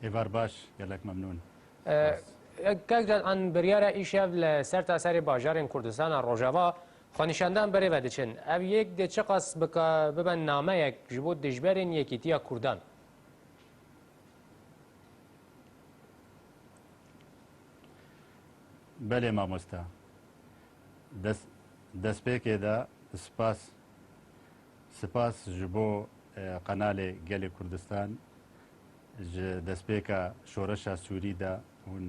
ایوار باش گلک ممنون. که آن بریاره ایشاب لسر تاثیر باجار کردستان روجاوا خانشاندن بری و دچن او یک دچه قص ببن نامه یک جبود دجبرین یکیتیا کردان بله مامۆستا دەستپێکێ دا سپاس ji bo قەنالê gelê Kurdistan ji destpêka şoreşa Sûrî de hûn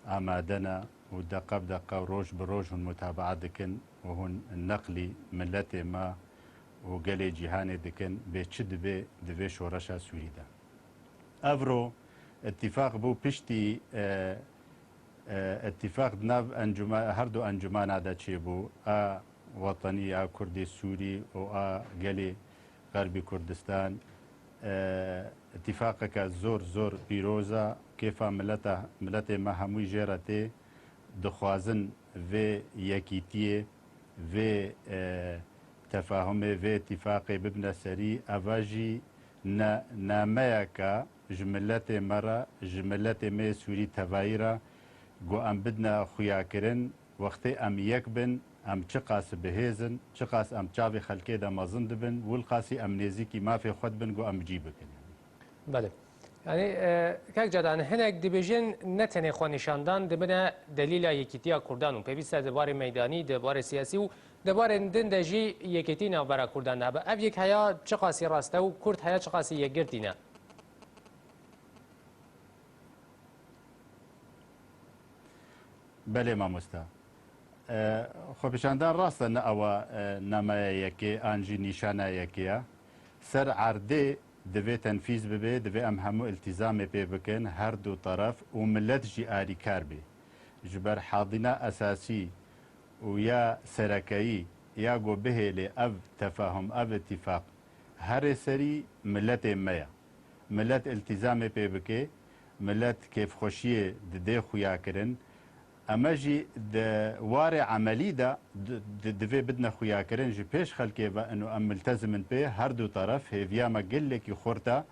amade ne û deqe bi deqe roj bi roj hûn mutabaet dikin û hûn neqlî milletê me û gelê cîhanê dikin bê çi dibe di vê şoreşa Sûrî de. Ev ro itîfaq bû piştî اتفاق ناف هر دو انجمن دا چیبو وطنی کردی سوری و گلی غربی کردستان اتفاق که زور پیروزه کیفا ملت ما هموی جرته دخوازن و یکیتیه و تفاهم و اتفاق ببن سری اواجی نامه که جملت مرا جملت می سوری توایره گو ام بدنا خویاکرین وقتی ام یک بن ام چه قاس بهیزن چه قاس ام چاوی خلکی دا مازن دبن والقاسی ام نزیکی ما فی خود بن گو ام جی بکن. بله یعنی که جدان هنگ دیویژن نتنه خوانشاندان دبنا دلیل یکیتیا کردان و پیوسته دبار میدانی دبار سیاسی و دبار دن دجی یکیتی نه برا کردان نه اف یک هیا چه قاسی راسته و کرد هیا چه قاسی یکگرتینه. بله مامۆستا خۆپیشاندان ڕاستە نە ئەوە نامایەکێ ئانجی نیشانایەکەیە سەر عاردێ دەبێت تەنفیز ببێ دەبێت ئەم هەموو ئیلتیزامێ پێ بکەن هەردوو تەرەف و ملەت ژی ئاریکار بێ ji ber حاضینا ئەساسی و یا سەرەکەیی یا گۆ بهێلێ ئەv تەفاهم ئەv اتیفاق هەرێ سەری ملەتێ مەیە ملەت ئیلتیزامێ پێ بکێ ملەت کێفخۆشیێ ددێ خویاکردن اما جی د وار عملی دا دوی بدنا خویاکرین جی پیش خلکی و انو ام ملتزمن به هر دو طرف هیویا ما گله کی خورتا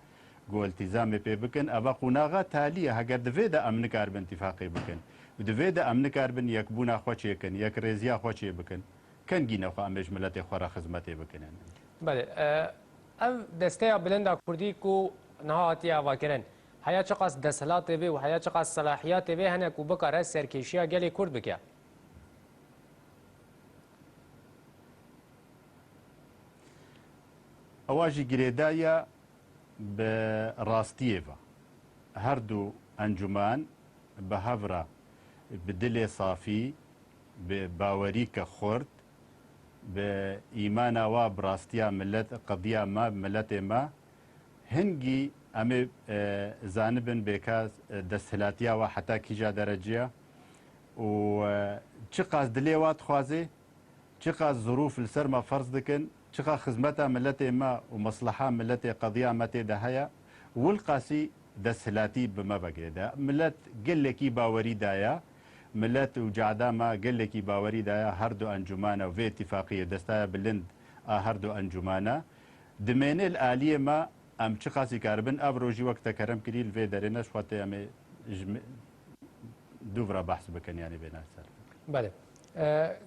گو التزام به بکن اوا قوناغا تالیه اگر دوی دا امن کاربن اتفاقی بکن و دوی دا امن کاربن یک بونا خوچی کن یک رزیا خوچی بکن کن گینه خو امش ملت خورا خدمت بکن. بله ام دسته بلندا کردی کو نهاتی اوا کرن هیا چقاس دسالات به و هیا چقاس صلاحیات به هنه کو بکاره سرکشیا گلی کرد بکه اواجی گریدایا به راستیه و هر دو انجمان به هفره به دل صافی به باوری که خورد به ایمان و براستیا ملت قضیه ما ملت ما هنگی امی زانبن بکاز دستهلاتیا و حتی کیجا درجه و چقاس دلیوات خوازه چقاس ظروف لسر ما فرض دکن چقا خدمتا ملت ما و مصلحه ملت قضیه مت دهیا والقاسی دستهلاتی بما بگیده ملت گلکی باوری دایا ملت و جعدا ما گلکی باوری دایا هر دو انجمانه و اتفاقیه دستا بلند هر دو انجمانه دمینه الالیه ما ام چه خاصی کاربن ابروجی وقت کرم کلیل و درنش خاطر ام دوباره بحث بکن یعنی بین سر. بله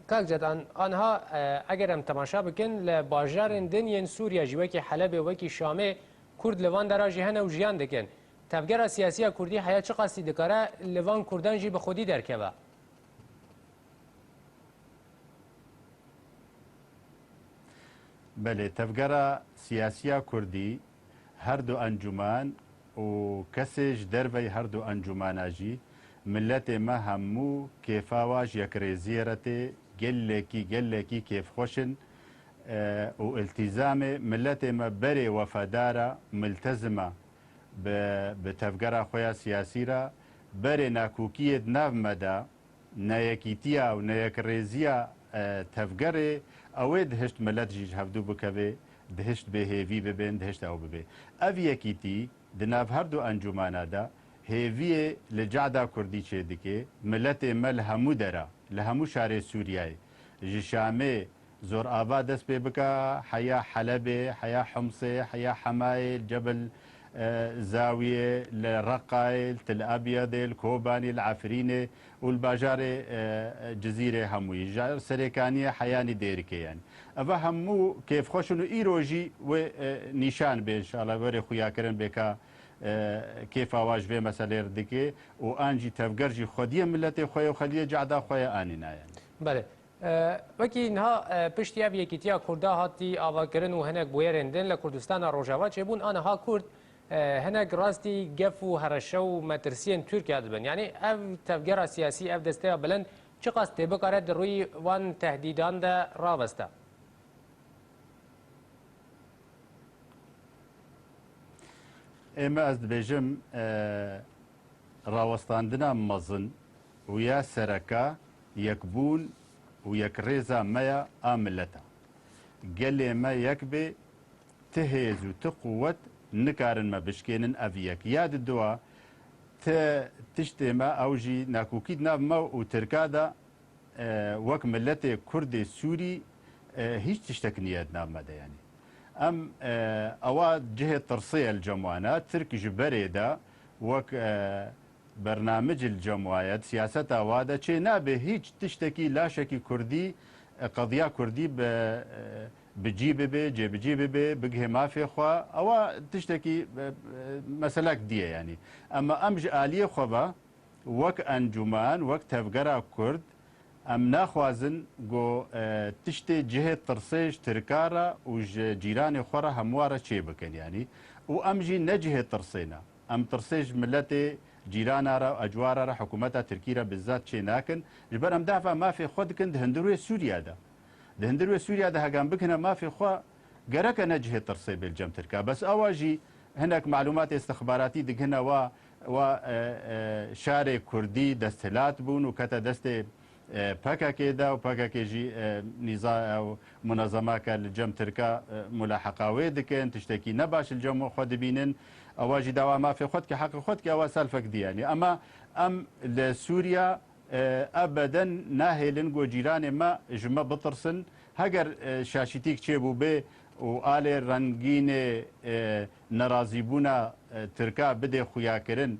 کاک جدان آنها اگر هم تماشا بکن لباجار دنیا سوریا جوی که حلب و کی شامه کرد لوان دراجی هن و جیان دکن تفکر سیاسی کردی حیا چه قصدی دکاره لوان کردن جی به خودی درکبه. بله تفکر سیاسی کردی هر دو انجمان و کسیش دروی هر دو انجمان آجی ملت ما همو کیفاواج یک رزیرته گلکی کیف خوشن و التزام ملت ما بری وفاداره ملتزمه به تفکر خویا سیاسی را بری ناکوکیت ناو مده نیکیتیا و نیک رزیا تفکر اوید هشت ملت جیج هفدو بکوه دهشت به هیوی ببین دهشت او ببین او یکیتی دناف هر دو انجمانه دا هیوی لجعدا کردی چه دکه ملت مل همو داره لهمو شهر سوریه جشامه زور آباد دست به بکا حیا حلبه حیا حمصه حیا حمایل جبل زاوية لرقايل تل أبيض الكوباني العفرينة والباجار جزيرة هموي جار سريكانية حياني ديركي يعني أفا همو كيف خوشنو إيروجي ونيشان بي إن شاء الله وري خويا كرن بكا كيف أواج في مسألة ردكي وأنجي تفجرجي خدية ملتي خويا وخليه جعدا خويا آننا يعني بله وکی اینها پشتی اوی یکیتیا کرده هاتی آواگرن و هنگ بویرندن لکردستان روجاوا چه بون آنها کرد هنگ راستی گف و هرشه و مترسین ترکیه دبن یعنی او تفجر سیاسی او دسته بلند چه قصده بکاره در روی وان تهدیدان ده راوسته ئێمە ئەس دەبێژم ڕاوەستاندنا مەزن و یا سەرەکە یەکبوون و یەک ڕێزا مەیە ئا ملەتە گەلێ مە یەک بێ ت هێز و ت قووەت نکارن مە بشکێنن ئەڤ یەک یاد دووە تشتێمە ئەوژی ناکوکیت ناومە و ترکادا وەک ملەتێ کوردی سووری هیچ تشتێک نیەت نامەدە ینی ئەم ئەوە جهێ ترسەیە الجەموانە ترک ji berê de wek bernamecî cemwayet siyaseta wa de çê nabe hiç tiştekî laşekî Kurdî qediya Kurdî bicî bibe cêbicî bibe bigihê mafê xwe ewa tiştekî meselek diye yanî ama em ji aliyê xwe ve wek encûman wek tevgera Kurd em naxwazin got tiştê cihê tirsê ji Tirkara û ji cîranê xwe re hemû re çê bikin yanî û em jî ne cihê tirsê ne em tirsê ji miletê cîrana re ecwara re hikûmeta Tirkî re bizzat çê nakin ji ber em defa mafê xwe dikin di hundirûyê Sûriya de di hundirûyê Sûriya de hegan bikine mafê xwe gereke ne cihê tirsê bêlcem Tirka bes ewa jî hinek malûmatê istixbaratî digihine wa şarê Kurdî desthilat bûn û kete destê PKK'da و PKK جی نظام او منظمات الجم تركا ملاحقه ودكن تشتكي نباش الجم خد بينن اواجي دوا ما في خد حق خد كوا سالفك دي يعني اما ام لسوريا ابدا ناهلن جو جيران ما جمع بطرسن هاجر شاشتيك تشيبو بي وآل رنگين نرازيبونا تركا بدي خويا كرن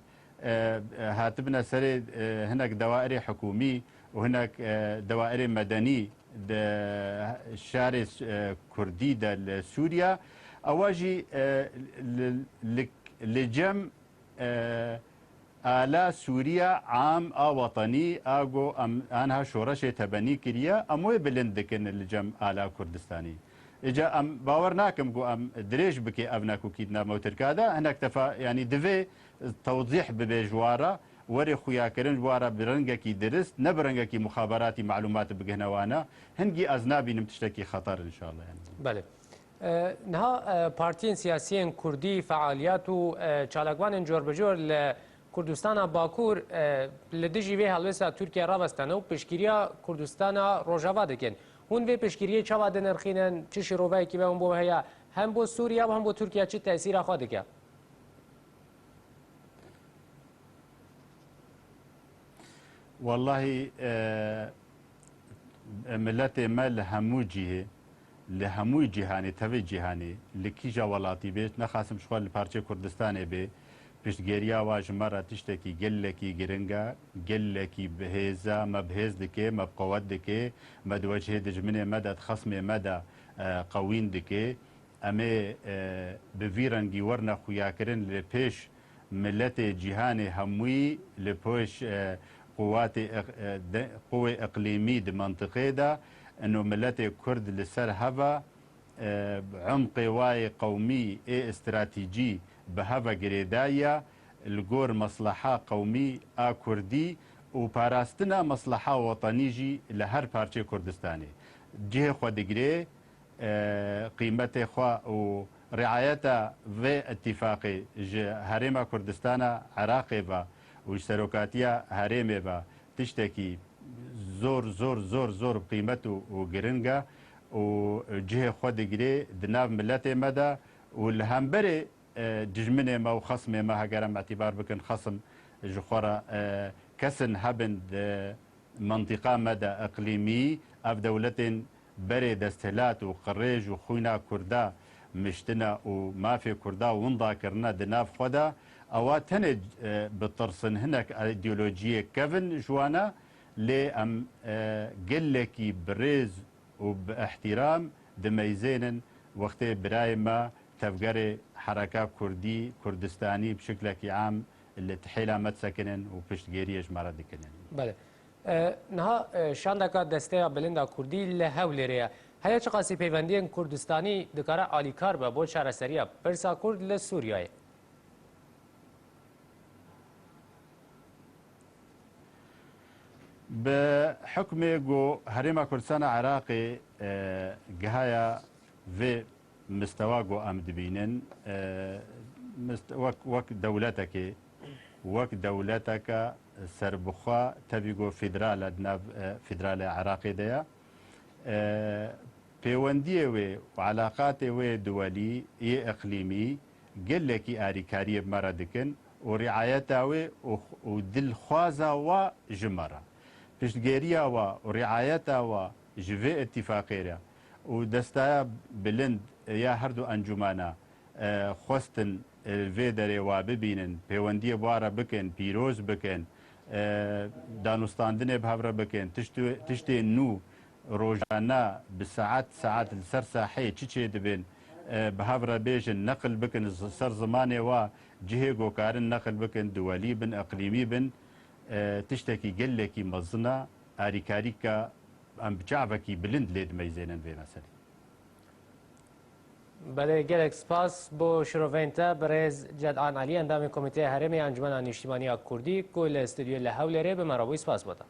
هاتبنا سري هناك دوائر حكومي وهناك دوائر مدني الشارع كردي سوريا اواجي لجم آلا سوريا عام وطني اغو انها شورش تبني كريا اموي بلندكن لجم آلا كردستاني اجا ام باور ناكم جو ام دريج بكي ابناكو كيدنا موتركادا هناك تفا يعني دفي توضيح ببيجوارا وري خويا كرن جوارا برنگكي درست نبرنگكي مخابراتي معلومات بگهنوانا هنگي ازنابي نمتشتكي خطر ان شاء الله يعني بله نها پارتین سیاسیین کردی فعالیت و چالکوان جور بجور لکردستان باکور لدیجی وی هلوسا ترکیه را بستنه و پشگیریا کردستان روجاوا دکن هون وی پشگیری چوا دنرخینن چه شروعی که به اون بو هيا هم بو سوریا و هم بو ترکیه چه تاثیر خود دکه والله ملت ما لهمو جهه لهمو جهانی توی جهانی لکیجا ولاتی بیت نخاسم شغل پارچه کردستان به پشتگیریا و جمره تشتکی گلکی گرنگا گلکی بهزا مبهز دکه مبقوت دکه مدوجه دجمن مدد خصم مدى قوین دکه اما بویرنگی ورنا خویا کرن لپیش ملت جهانی هموی لپیش قوة إقليمية دي منطقة ده إنه ملت كرد لسر هوا عمق واي قومي استراتيجي بهوا جريدايا الجور مصلحة قومي كردي وباراستنا مصلحة وطنيجي لهر بارتي كردستاني جهة خوا دقري قيمته خوا ورعايتها في اتفاقي هرم كردستان عراقي وشتركاتيا هرمي با تشتكي زور زور زور زور بقيمته وجرنجا وجهه خود جري دناب ملته مدى والهمبري ججمنه ما وخصمه ما هجرم اعتبار بكن خصم جخورة كسن هبند منطقة مدى اقليمي اف دولة بري دستهلات وقريج وخوينا كردا مشتنا و مافی کردا و وندا کرنا دناف خدا او تنج بترسن هناك ايديولوجيه كفن جوانا لي ام قلكي بريز وباحترام دميزين وقت براي ما تفقري حركة كردي كردستاني بشكل عام اللي تحيلها ما تسكنن وبشتغيري جمارة دكنن. بله. نها شاندکا دسته بلندا کردی لهولریه. هیا چه قاسی پیوندی کردستانی دکاره آلیکار به بود شهر سریع پرسا کرد لسوریای. بحكم جو هريما كردستان عراقي جهايا في مستوى جو أمد بينن وك دولتك وك دولتك سربخا تبيجو فيدرال أدناب فيدرال عراقي ديا بيونديه وعلاقات دولي إقليمي قل لك آريكارية بمردكن ورعايته ودل خوازة وجمرة پشتگیریه و رعایته و جوه اتفاقیه و دسته بلند یا هر دو انجمانه خواستن الوی داره و ببینن پیوندی بواره بکن پیروز بکن دانستاندن بهفره بکن تشتی نو روزانه بساعت سر ساحه چی دبین بهفره بیشن نقل بکن سر زمانه و جهه گوکارن نقل بکن دولی بن اقلیمی بن تشتكي قال لك مزنا أريكاريكا أم بجعبكي بلند ليد ميزينن في مثلا. برای گلک سپاس با شروفینتا برز جدعان علی اندام کمیته هرمی انجمن نیشتیمانی کردی کل استودیو لحول ره به مرابوی سپاس بوده.